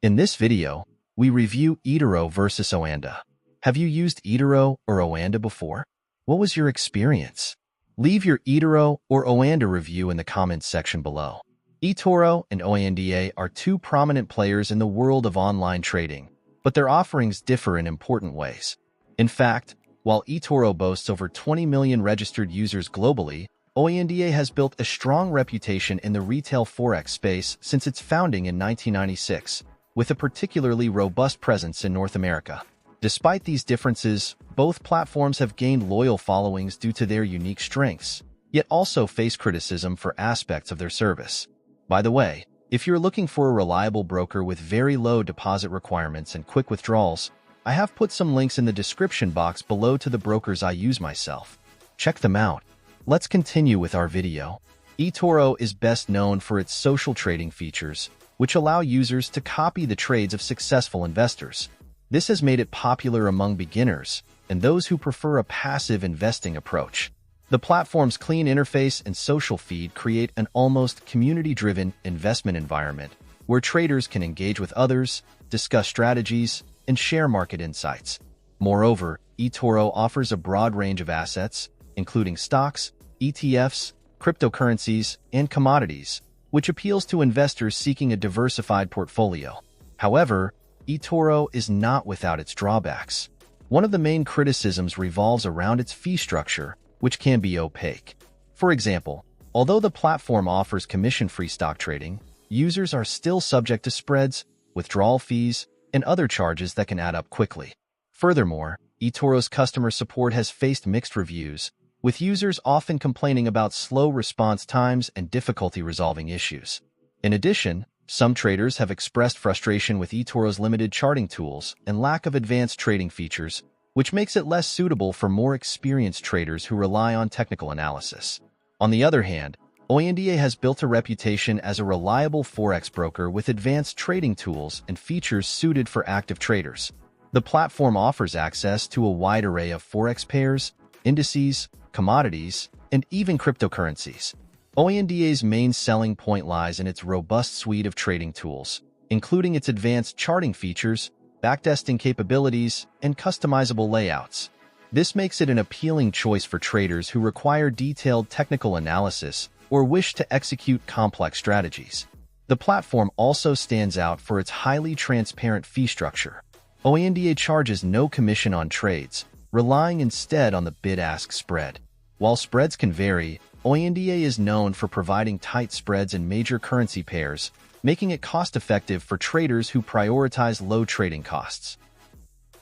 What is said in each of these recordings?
In this video, we review eToro versus Oanda. Have you used eToro or Oanda before? What was your experience? Leave your eToro or Oanda review in the comments section below. eToro and Oanda are two prominent players in the world of online trading, but their offerings differ in important ways. In fact, while eToro boasts over 20 million registered users globally, Oanda has built a strong reputation in the retail forex space since its founding in 1996, with a particularly robust presence in North America. Despite these differences, both platforms have gained loyal followings due to their unique strengths, yet also face criticism for aspects of their service. By the way, if you're looking for a reliable broker with very low deposit requirements and quick withdrawals, I have put some links in the description box below to the brokers I use myself. Check them out. Let's continue with our video. eToro is best known for its social trading features, which allow users to copy the trades of successful investors. This has made it popular among beginners and those who prefer a passive investing approach. The platform's clean interface and social feed create an almost community-driven investment environment where traders can engage with others, discuss strategies, and share market insights. Moreover, eToro offers a broad range of assets, including stocks, ETFs, cryptocurrencies, and commodities, which appeals to investors seeking a diversified portfolio. However, eToro is not without its drawbacks. One of the main criticisms revolves around its fee structure, which can be opaque. For example, although the platform offers commission-free stock trading, users are still subject to spreads, withdrawal fees, and other charges that can add up quickly. Furthermore, eToro's customer support has faced mixed reviews, with users often complaining about slow response times and difficulty resolving issues. In addition, some traders have expressed frustration with eToro's limited charting tools and lack of advanced trading features, which makes it less suitable for more experienced traders who rely on technical analysis. On the other hand, Oanda has built a reputation as a reliable forex broker with advanced trading tools and features suited for active traders. The platform offers access to a wide array of forex pairs, indices, commodities, and even cryptocurrencies. Oanda's main selling point lies in its robust suite of trading tools, including its advanced charting features, backtesting capabilities, and customizable layouts. This makes it an appealing choice for traders who require detailed technical analysis or wish to execute complex strategies. The platform also stands out for its highly transparent fee structure. Oanda charges no commission on trades, relying instead on the bid-ask spread. While spreads can vary, Oanda is known for providing tight spreads in major currency pairs, making it cost-effective for traders who prioritize low trading costs.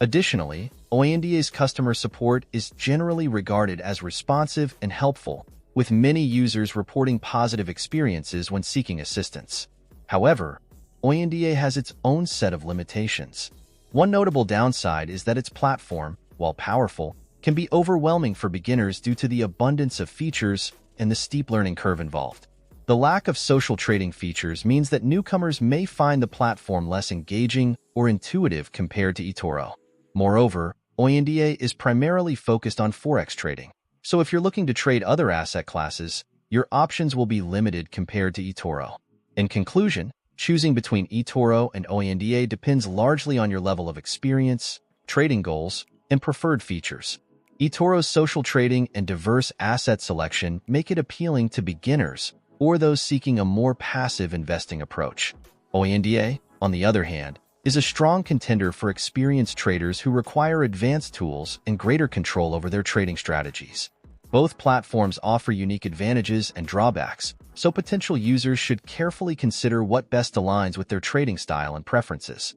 Additionally, Oanda's customer support is generally regarded as responsive and helpful, with many users reporting positive experiences when seeking assistance. However, Oanda has its own set of limitations. One notable downside is that its platform, while powerful, can be overwhelming for beginners due to the abundance of features and the steep learning curve involved. The lack of social trading features means that newcomers may find the platform less engaging or intuitive compared to eToro. Moreover, Oanda is primarily focused on forex trading, so if you're looking to trade other asset classes, your options will be limited compared to eToro. In conclusion, choosing between eToro and Oanda depends largely on your level of experience, trading goals, and preferred features. eToro's social trading and diverse asset selection make it appealing to beginners or those seeking a more passive investing approach. Oanda, on the other hand, is a strong contender for experienced traders who require advanced tools and greater control over their trading strategies. Both platforms offer unique advantages and drawbacks, so potential users should carefully consider what best aligns with their trading style and preferences.